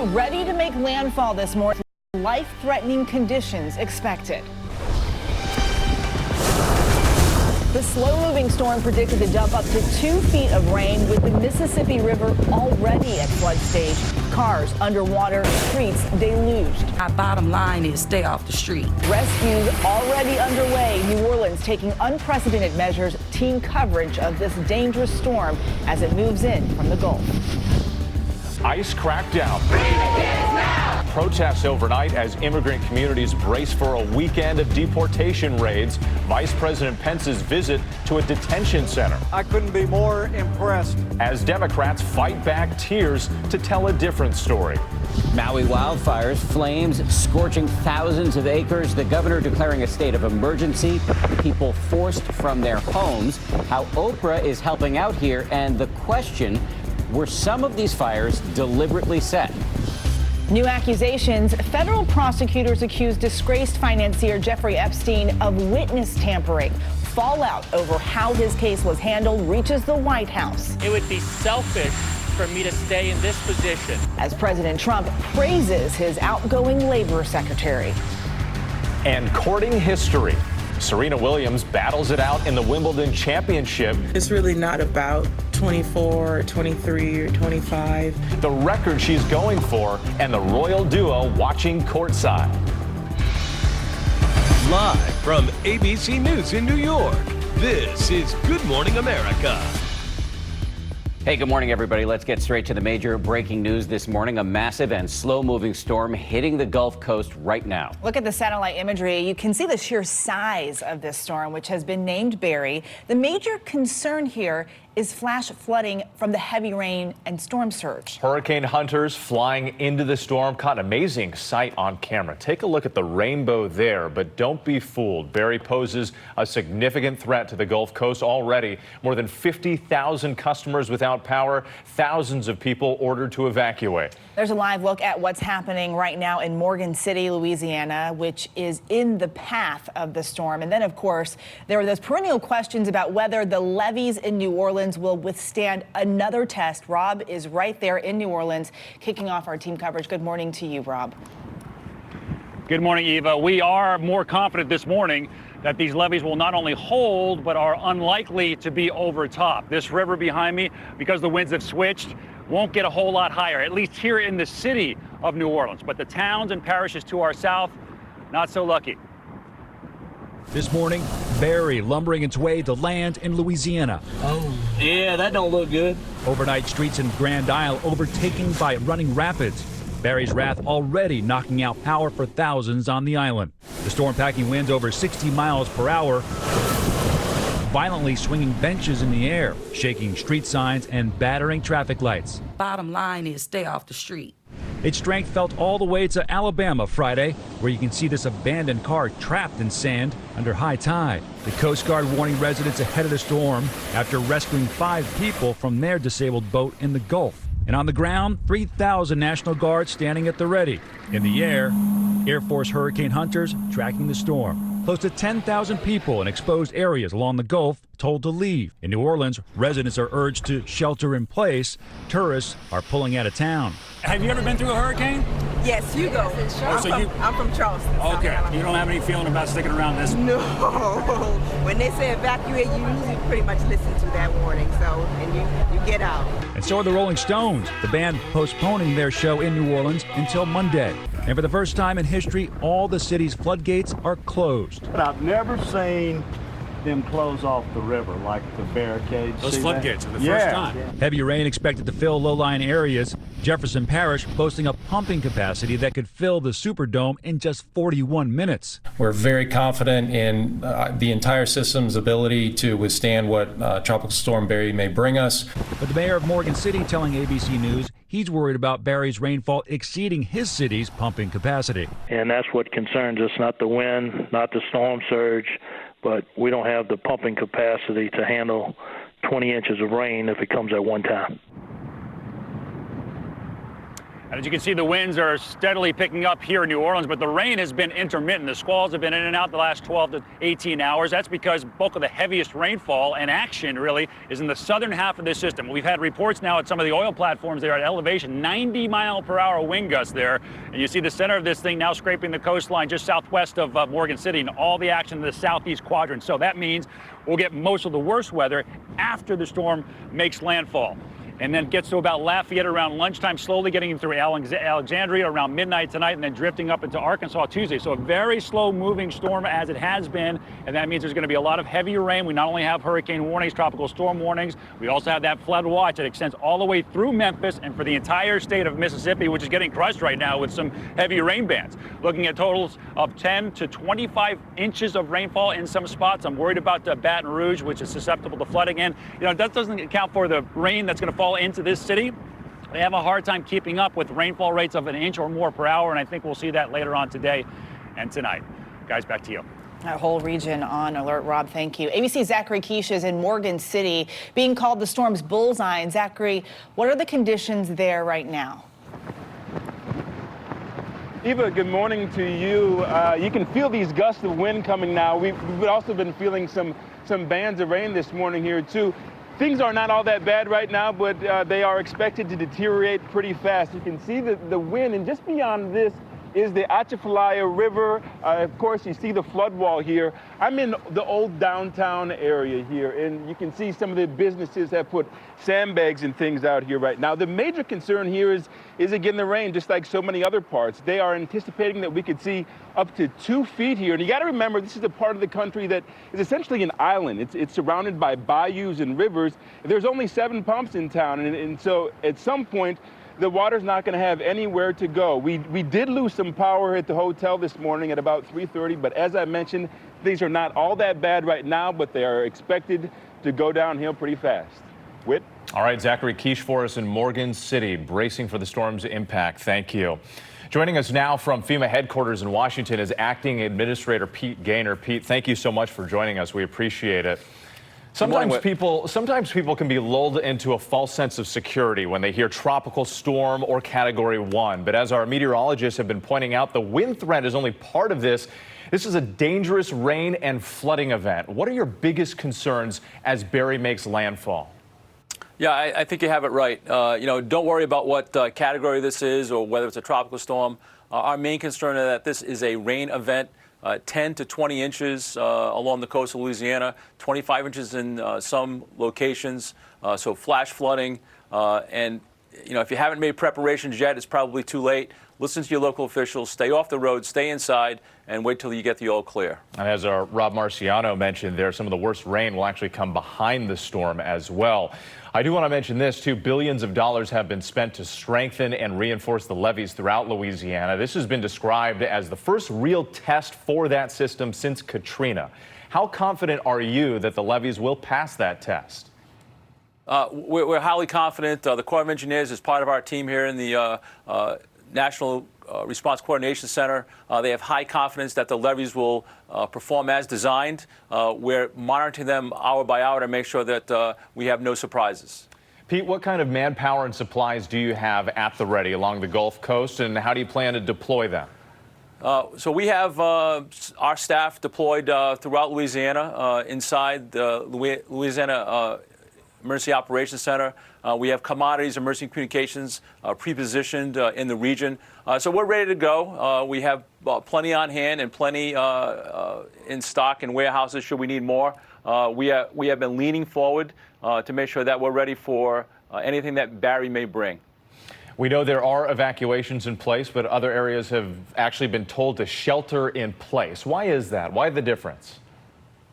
ready to make landfall this morning. Life-threatening conditions expected. The slow-moving storm predicted to dump up to 2 feet of rain, with the Mississippi River already at flood stage. Cars underwater, streets deluged. Our bottom line is stay off the street. Rescues already underway. New Orleans taking unprecedented measures. Team coverage of this dangerous storm as it moves in from the Gulf. ICE crackdown. Protests overnight as immigrant communities brace for a weekend of deportation raids. Vice President Pence's visit to a detention center. I couldn't be more impressed. As Democrats fight back tears to tell a different story. Maui wildfires, flames scorching thousands of acres. The governor declaring a state of emergency. People forced from their homes. How Oprah is helping out here, and the question, were some of these fires deliberately set? New accusations. Federal prosecutors accuse disgraced financier Jeffrey Epstein of witness tampering. Fallout over how his case was handled reaches the White House. It would be selfish for me to stay in this position. As President Trump praises his outgoing labor secretary. And courting history. Serena Williams battles it out in the Wimbledon Championship. It's really not about 24, or 23, or 25. The record she's going for, and the royal duo watching courtside. Live from ABC News in New York, this is Good Morning America. Hey, good morning, everybody. Let's get straight to the major breaking news this morning. A massive and slow-moving storm hitting the Gulf Coast right now. Look at the satellite imagery. You can see the sheer size of this storm, which has been named Barry. The major concern here is flash flooding from the heavy rain and storm surge. Hurricane hunters flying into the storm caught an amazing sight on camera. Take a look at the rainbow there, but don't be fooled. Barry poses a significant threat to the Gulf Coast already. More than 50,000 customers without power, thousands of people ordered to evacuate. There's a live look at what's happening right now in Morgan City, Louisiana, which is in the path of the storm. And then, of course, there are those perennial questions about whether the levees in New Orleans will withstand another test. Rob is right there in New Orleans, kicking off our team coverage. Good morning to you, Rob. Good morning, Eva. We are more confident this morning that these levees will not only hold, but are unlikely to be overtopped. This river behind me, because the winds have switched, won't get a whole lot higher, at least here in the city of New Orleans. But the towns and parishes to our south, not so lucky. This morning, Barry lumbering its way to land in Louisiana. Oh, yeah, that don't look good. Overnight streets in Grand Isle overtaken by running rapids. Barry's wrath already knocking out power for thousands on the island. The storm packing winds over 60 miles per hour, violently swinging benches in the air, shaking street signs and battering traffic lights. Bottom line is stay off the street. Its strength felt all the way to Alabama Friday, where you can see this abandoned car trapped in sand under high tide. The Coast Guard warning residents ahead of the storm after rescuing 5 people from their disabled boat in the Gulf. And on the ground, 3,000 National Guards standing at the ready. In the air, Air Force hurricane hunters tracking the storm. Close to 10,000 people in exposed areas along the Gulf told to leave. In New Orleans, residents are urged to shelter in place. Tourists are pulling out of town. Have you ever been through a hurricane? Yes, Hugo. I'm from Charleston. Okay. You don't have any feeling about sticking around this? No. When they say evacuate, you usually pretty much listen to that warning, and you get out. And so are the Rolling Stones, the band postponing their show in New Orleans until Monday. And for the first time in history, all the city's floodgates are closed. I've never seen them close off the river like the barricades. Those floodgates are the first time. Heavy rain expected to fill low-lying areas. Jefferson Parish boasting a pumping capacity that could fill the Superdome in just 41 minutes. We're very confident in the entire system's ability to withstand what Tropical Storm Barry may bring us. But the mayor of Morgan City telling ABC News he's worried about Barry's rainfall exceeding his city's pumping capacity. And that's what concerns us, not the wind, not the storm surge, but we don't have the pumping capacity to handle 20 inches of rain if it comes at one time. And as you can see, the winds are steadily picking up here in New Orleans, but the rain has been intermittent. The squalls have been in and out the last 12 to 18 hours. That's because bulk of the heaviest rainfall and action really is in the southern half of this system. We've had reports now at some of the oil platforms there at elevation, 90-mile-per-hour wind gusts there. And you see the center of this thing now scraping the coastline just southwest of Morgan City, and all the action in the southeast quadrant. So that means we'll get most of the worst weather after the storm makes landfall, and then gets to about Lafayette around lunchtime, slowly getting through Alexandria around midnight tonight, and then drifting up into Arkansas Tuesday. So a very slow-moving storm as it has been, and that means there's going to be a lot of heavy rain. We not only have hurricane warnings, tropical storm warnings, we also have that flood watch that extends all the way through Memphis and for the entire state of Mississippi, which is getting crushed right now with some heavy rain bands. Looking at totals of 10 to 25 inches of rainfall in some spots. I'm worried about Baton Rouge, which is susceptible to flooding. And, that doesn't account for the rain that's going to fall into this city. They have a hard time keeping up with rainfall rates of an inch or more per hour, and I think we'll see that later on today and tonight. Guys, back to you. That whole region on alert. Rob, thank you. ABC's Zachary Quiche is in Morgan City, being called the storm's bullseye. And Zachary, what are the conditions there right now? Eva, good morning to you. You can feel these gusts of wind coming now. We've also been feeling some bands of rain this morning here too. Things are not all that bad right now, but they are expected to deteriorate pretty fast. You can see the wind, and just beyond this is the Atchafalaya River. Of course, you see the flood wall here. I'm in the old downtown area here, and you can see some of the businesses have put sandbags and things out here right now. The major concern here is again the rain, just like so many other parts. They are anticipating that we could see up to 2 feet here. And you got to remember, this is a part of the country that is essentially an island. It's surrounded by bayous and rivers. There's only 7 pumps in town, and so at some point, the water's not going to have anywhere to go. We did lose some power at the hotel this morning at about 3:30, but as I mentioned, things are not all that bad right now, but they are expected to go downhill pretty fast. Whit? All right, Zachary Quiche for us in Morgan City, bracing for the storm's impact. Thank you. Joining us now from FEMA headquarters in Washington is Acting Administrator Pete Gaynor. Pete, thank you so much for joining us. We appreciate it. Sometimes people can be lulled into a false sense of security when they hear tropical storm or Category 1. But as our meteorologists have been pointing out, the wind threat is only part of this. This is a dangerous rain and flooding event. What are your biggest concerns as Barry makes landfall? Yeah, I think you have it right. Don't worry about what category this is or whether it's a tropical storm. Our main concern is that this is a rain event. 10 to 20 inches along the coast of Louisiana, 25 inches in some locations, so flash flooding. And, if you haven't made preparations yet, it's probably too late. Listen to your local officials, stay off the road, stay inside, and wait till you get the all clear. And as our Rob Marciano mentioned there, some of the worst rain will actually come behind the storm as well. I do want to mention this, too. Billions of dollars have been spent to strengthen and reinforce the levees throughout Louisiana. This has been described as the first real test for that system since Katrina. How confident are you that the levees will pass that test? We're highly confident. The Corps of Engineers is part of our team here in the National Response Coordination Center. They have high confidence that the levees will perform as designed. We're monitoring them hour by hour to make sure that we have no surprises. Pete, what kind of manpower and supplies do you have at the ready along the Gulf Coast, and how do you plan to deploy them? So we have our staff deployed throughout Louisiana, inside the Louisiana Emergency Operations Center. We have commodities, emergency communications pre-positioned in the region. So we're ready to go. We have plenty on hand and plenty in stock in warehouses should we need more. We have been leaning forward to make sure that we're ready for anything that Barry may bring. We know there are evacuations in place, but other areas have actually been told to shelter in place. Why is that? Why the difference?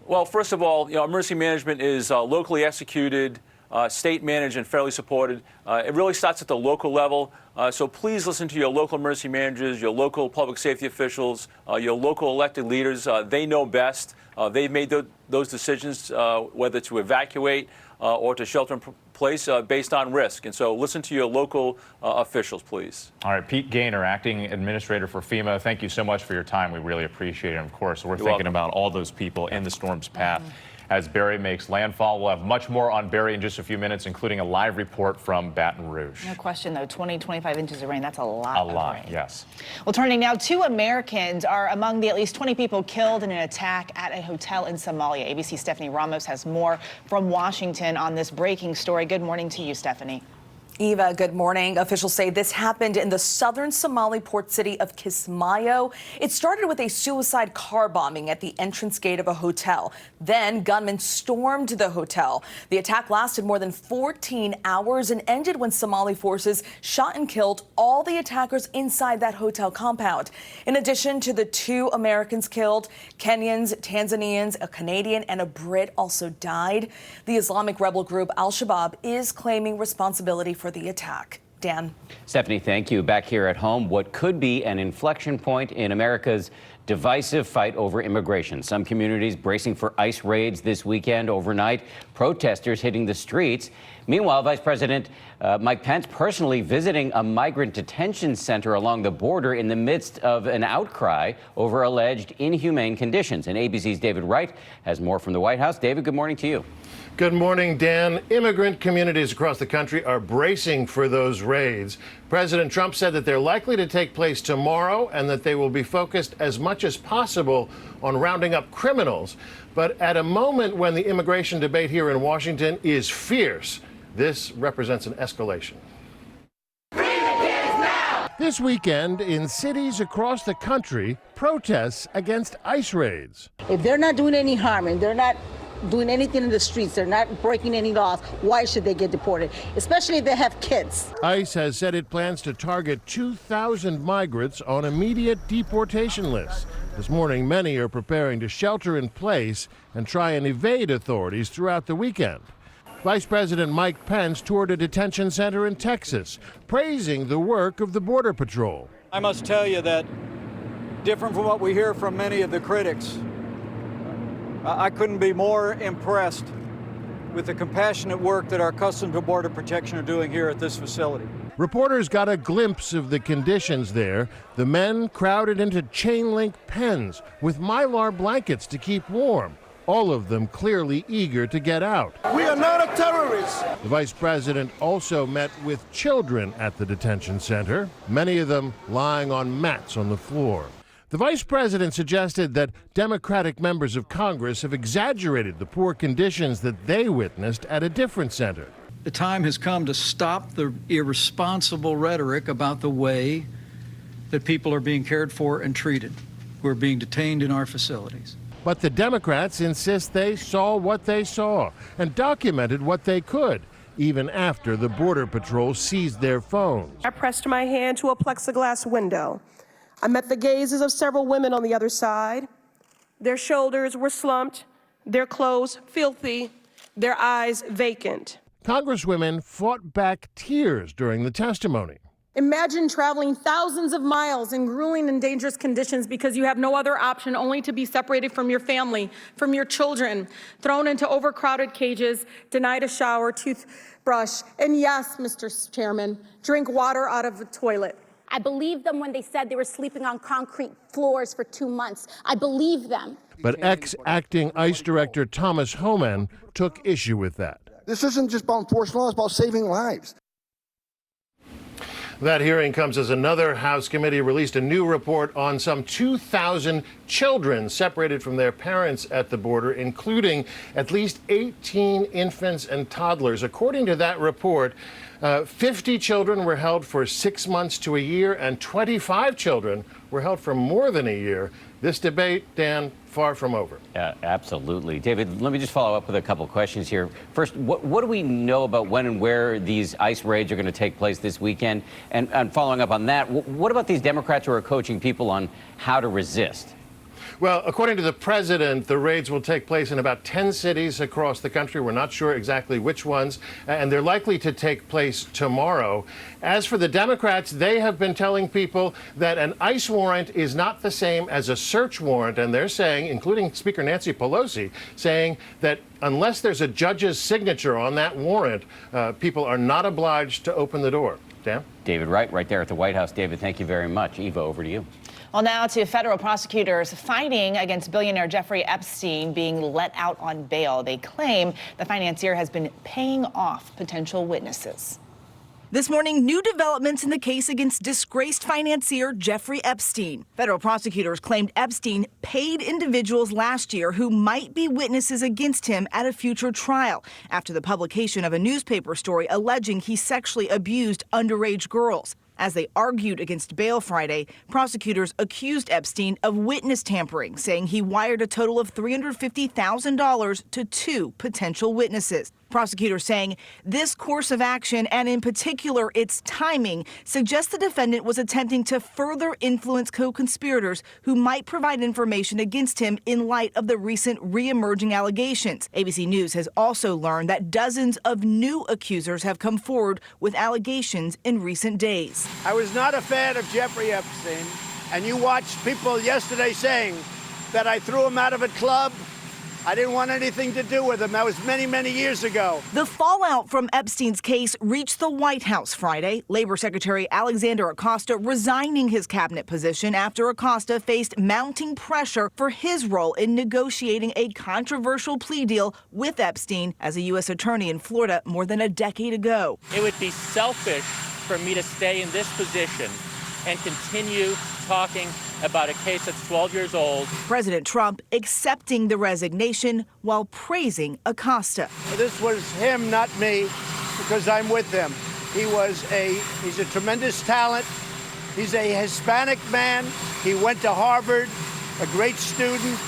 Well, first of all, emergency management is locally executed, state managed, and federally supported. It really starts at the local level. So please listen to your local emergency managers, your local public safety officials, your local elected leaders. They know best. They've made those decisions whether to evacuate or to shelter in place based on risk. And so listen to your local officials, please. All right, Pete Gaynor, Acting Administrator for FEMA, thank you so much for your time. We really appreciate it. And of course, we're thinking about all those people in the storm's path as Barry makes landfall. We'll have much more on Barry in just a few minutes, including a live report from Baton Rouge. No question, though, 20, 25 inches of rain, that's a lot. A lot, yes. Well, turning now, 2 Americans are among the at least 20 people killed in an attack at a hotel in Somalia. ABC's Stephanie Ramos has more from Washington on this breaking story. Good morning to you, Stephanie. Eva, good morning. Officials say this happened in the southern Somali port city of Kismayo. It started with a suicide car bombing at the entrance gate of a hotel. Then gunmen stormed the hotel. The attack lasted more than 14 hours and ended when Somali forces shot and killed all the attackers inside that hotel compound. In addition to the 2 Americans killed, Kenyans, Tanzanians, a Canadian, and a Brit also died. The Islamic rebel group Al-Shabaab is claiming responsibility for the attack. Dan. Stephanie, thank you. Back here at home, what could be an inflection point in America's divisive fight over immigration. Some communities bracing for ICE raids this weekend overnight, protesters hitting the streets. Meanwhile, Vice President Mike Pence personally visiting a migrant detention center along the border in the midst of an outcry over alleged inhumane conditions. And ABC's David Wright has more from the White House. David, good morning to you. Good morning, Dan. Immigrant communities across the country are bracing for those raids. President Trump said that they're likely to take place tomorrow and that they will be focused as much as possible on rounding up criminals. But at a moment when the immigration debate here in Washington is fierce, this represents an escalation. This weekend, in cities across the country, protests against ICE raids. If they're not doing any harm and they're not doing anything in the streets, they're not breaking any laws, why should they get deported? Especially if they have kids. ICE has said it plans to target 2,000 migrants on immediate deportation lists. This morning, many are preparing to shelter in place and try and evade authorities throughout the weekend. Vice President Mike Pence toured a detention center in Texas, praising the work of the Border Patrol. I must tell you that, different from what we hear from many of the critics, I couldn't be more impressed with the compassionate work that our Customs and Border Protection are doing here at this facility. Reporters got a glimpse of the conditions there. The men crowded into chain-link pens with Mylar blankets to keep warm, all of them clearly eager to get out. We are not a terrorist. The vice president also met with children at the detention center, many of them lying on mats on the floor. The vice president suggested that Democratic members of Congress have exaggerated the poor conditions that they witnessed at a different center. The time has come to stop the irresponsible rhetoric about the way that people are being cared for and treated who are being detained in our facilities. But the Democrats insist they saw what they saw and documented what they could, even after the Border Patrol seized their phones. I pressed my hand to a plexiglass window. I met the gazes of several women on the other side. Their shoulders were slumped, their clothes filthy, their eyes vacant. Congresswomen fought back tears during the testimony. Imagine traveling thousands of miles in grueling and dangerous conditions because you have no other option only to be separated from your family, from your children, thrown into overcrowded cages, denied a shower, toothbrush, and yes, Mr. Chairman, drink water out of a toilet. I believed them when they said they were sleeping on concrete floors for 2 months. I believe them. But ex-acting ICE Director Thomas Homan took issue with that. This isn't just about enforcing laws, it's about saving lives. That hearing comes as another House committee released a new report on some 2,000 children separated from their parents at the border, including at least 18 infants and toddlers. According to that report, 50 children were held for 6 months to a year, and 25 children were held for more than a year. This debate, Dan, far from over. Yeah, absolutely. David, let me just follow up with a couple questions here. First, what do we know about when and where these ICE raids are going to take place this weekend? And following up on that, what about these Democrats who are coaching people on how to resist? Well, according to the president, the raids will take place in about 10 cities across the country. We're not sure exactly which ones, and they're likely to take place tomorrow. As for the Democrats, they have been telling people that an ICE warrant is not the same as a search warrant, and they're saying, including Speaker Nancy Pelosi, saying that unless there's a judge's signature on that warrant, people are not obliged to open the door. Dan? David Wright, right there at the White House. David, thank you very much. Eva, over to you. Well, now to federal prosecutors fighting against billionaire Jeffrey Epstein being let out on bail. They claim the financier has been paying off potential witnesses. This morning, new developments in the case against disgraced financier Jeffrey Epstein. Federal prosecutors claimed Epstein paid individuals last year who might be witnesses against him at a future trial after the publication of a newspaper story alleging he sexually abused underage girls. As they argued against bail Friday, prosecutors accused Epstein of witness tampering, saying he wired a total of $350,000 to 2 potential witnesses. Prosecutors saying this course of action, and in particular its timing, suggests the defendant was attempting to further influence co-conspirators who might provide information against him in light of the recent re-emerging allegations. ABC News has also learned that dozens of new accusers have come forward with allegations in recent days. I was not a fan of Jeffrey Epstein, and you watched people yesterday saying that I threw him out of a club. I didn't want anything to do with him. That was many, many years ago. The fallout from Epstein's case reached the White House Friday. Labor Secretary Alexander Acosta resigning his cabinet position after Acosta faced mounting pressure for his role in negotiating a controversial plea deal with Epstein as a U.S. attorney in Florida more than a decade ago. It would be selfish for me to stay in this position and continue talking about a case that's 12 years old. President Trump accepting the resignation while praising Acosta. This was him, not me, because I'm with him. He's a tremendous talent. He's a Hispanic man. He went to Harvard, a great student.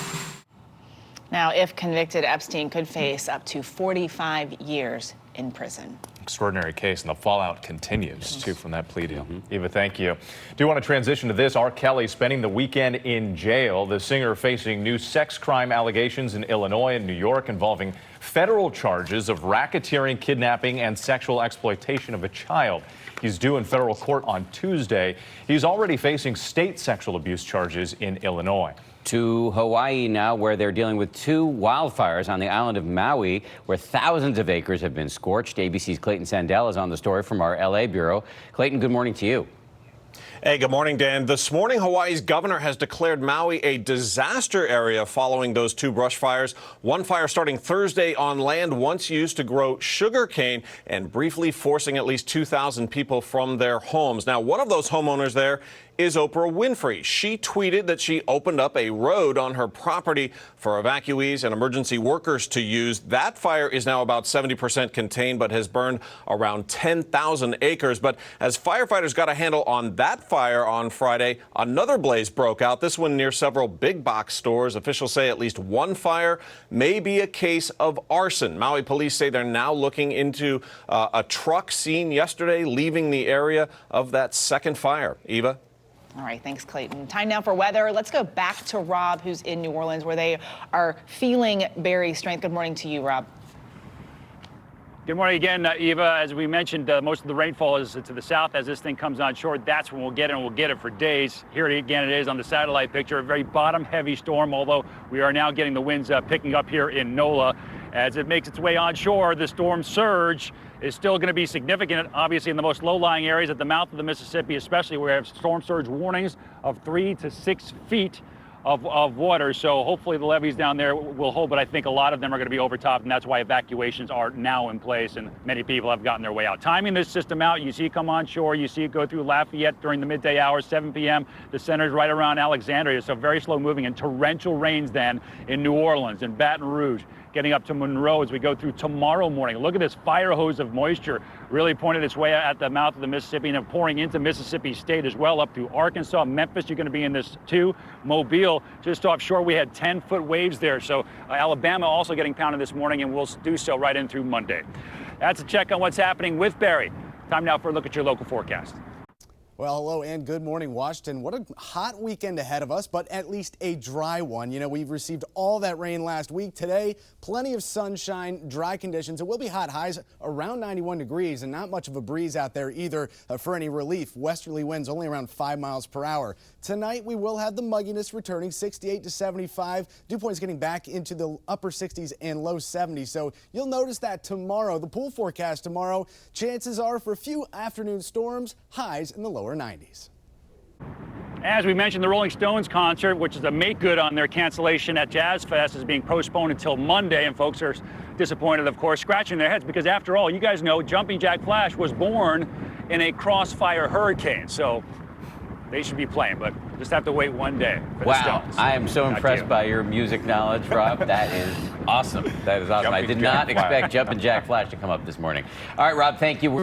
Now, if convicted, Epstein could face up to 45 years in prison. Extraordinary case, and the fallout continues, too, from that plea deal. Eva, thank you. Do want to transition to this. R. Kelly spending the weekend in jail. The singer facing new sex crime allegations in Illinois and New York involving federal charges of racketeering, kidnapping, and sexual exploitation of a child. He's due in federal court on Tuesday. He's already facing state sexual abuse charges in Illinois. To Hawaii now, where they're dealing with 2 wildfires on the island of Maui, where thousands of acres have been scorched. ABC's Clayton Sandell is on the story from our LA bureau. Clayton, good morning to you. Hey, good morning, Dan. This morning, Hawaii's governor has declared Maui a disaster area following those 2 brush fires. One fire starting Thursday on land once used to grow sugarcane and briefly forcing at least 2,000 people from their homes. Now, one of those homeowners there is Oprah Winfrey. She tweeted that she opened up a road on her property for evacuees and emergency workers to use. That fire is now about 70% contained, but has burned around 10,000 acres. But as firefighters got a handle on that fire on Friday, another blaze broke out, this one near several big box stores. Officials say at least one fire may be a case of arson. Maui police say they're now looking into a truck seen yesterday leaving the area of that second fire. Eva? All right, thanks, Clayton. Time now for weather. Let's go back to Rob, who's in New Orleans, where they are feeling Barry's strength. Good morning to you, Rob. Good morning again, Eva. As we mentioned, most of the rainfall is to the south. As this thing comes on shore, that's when we'll get it, and we'll get it for days. Here again it is on the satellite picture, a very bottom-heavy storm, although we are now getting the winds picking up here in NOLA. As it makes its way onshore, the storm surge is still going to be significant, obviously, in the most low-lying areas at the mouth of the Mississippi, especially where we have storm surge warnings of 3 to 6 feet of water. So hopefully the levees down there will hold, but I think a lot of them are going to be overtopped, and that's why evacuations are now in place, and many people have gotten their way out. Timing this system out, you see it come on shore, you see it go through Lafayette during the midday hours, 7 p.m. The center's right around Alexandria, so very slow moving, and torrential rains then in New Orleans and Baton Rouge, getting up to Monroe as we go through tomorrow morning. Look at this fire hose of moisture really pointed its way at the mouth of the Mississippi and pouring into Mississippi State as well, up through Arkansas. Memphis, you're going to be in this too. Mobile, just offshore, we had 10-foot waves there. So Alabama also getting pounded this morning, and will do so right in through Monday. That's a check on what's happening with Barry. Time now for a look at your local forecast. Well, hello and good morning, Washington. What a hot weekend ahead of us, but at least a dry one. You know, we've received all that rain last week. Today, plenty of sunshine, dry conditions. It will be hot, highs around 91 degrees, and not much of a breeze out there either for any relief. Westerly winds only around 5 miles per hour. Tonight, we will have the mugginess returning, 68 to 75. Dew points getting back into the upper 60s and low 70s. So you'll notice that tomorrow, the pool forecast tomorrow, chances are for a few afternoon storms, highs in the lower 90s. As we mentioned, the Rolling Stones concert, which is a make good on their cancellation at Jazz Fest, is being postponed until Monday, and folks are disappointed, of course, scratching their heads because, after all, you guys know Jumping Jack Flash was born in a crossfire hurricane, so they should be playing, but just have to wait one day for the Stones. I am so impressed by your music knowledge, Rob. That is awesome. That is awesome. I did not expect Jumping Jack Flash to come up this morning. All right, Rob, thank you.